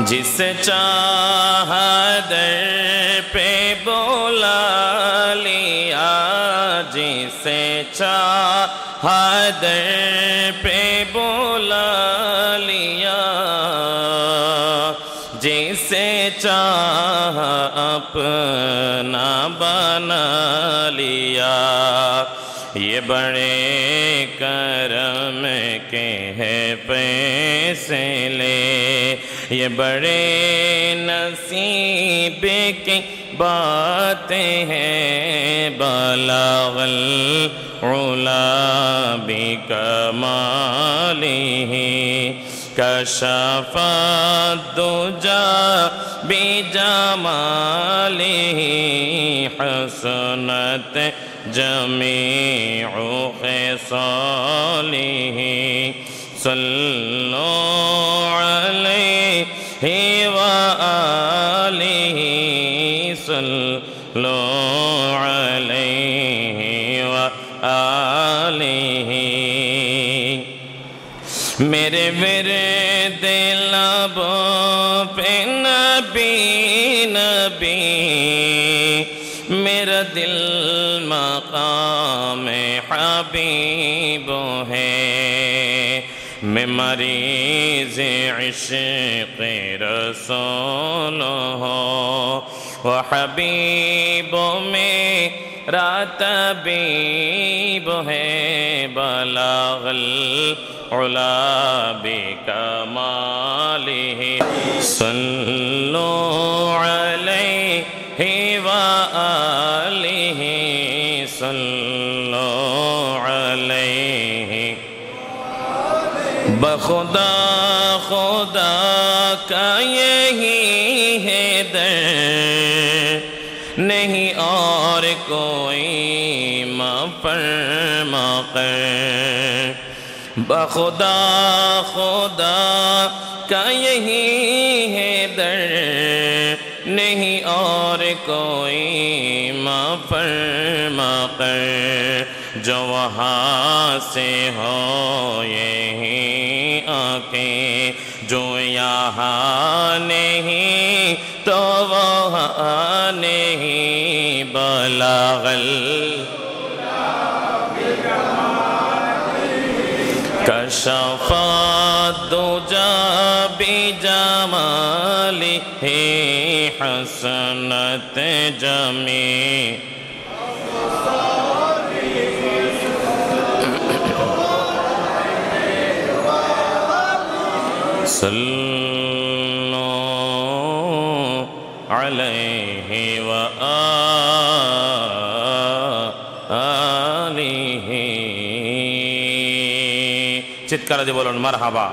جسے چاہا در پہ بولا لیا، جسے چاہا در پہ بولا لیا، جسے چاہا اپنا بنا لیا۔ یہ بڑے کرم کے ہے فیصلے، یہ بڑے نصیب کی باتیں ہیں، بلغ العلا بکمالہ، کشف الدجا بجمالہ، حسنت جمیع خصالہ، صلو علیہ وآلہ، صلو علیہ وآلہ۔ میرے ورد لبوں پہ نبی نبی، میرا دل مقام حبیب ہے، میں مریض عشق رسول ہوں، وہ حبیب میرا طبیب ہے، بلغ العلا بکمالہ، صلو علیہ وآلہ، صلو علیہ۔ بخدا خدا کا یہی ہے در، نہیں اور کوئی مفر مقر، بخدا خدا کا یہی ہے در، نہیں اور کوئی مفر مقر، جو وہاں سے ہو یہی آنکھیں، جو یہاں نہیں تو وہاں نہیں، بلغ کشف الدجا بجمالہ، حسنت جمیع صلو علیہ وآلہ۔ চিৎকার দিয়ে বলুন মারহাবা।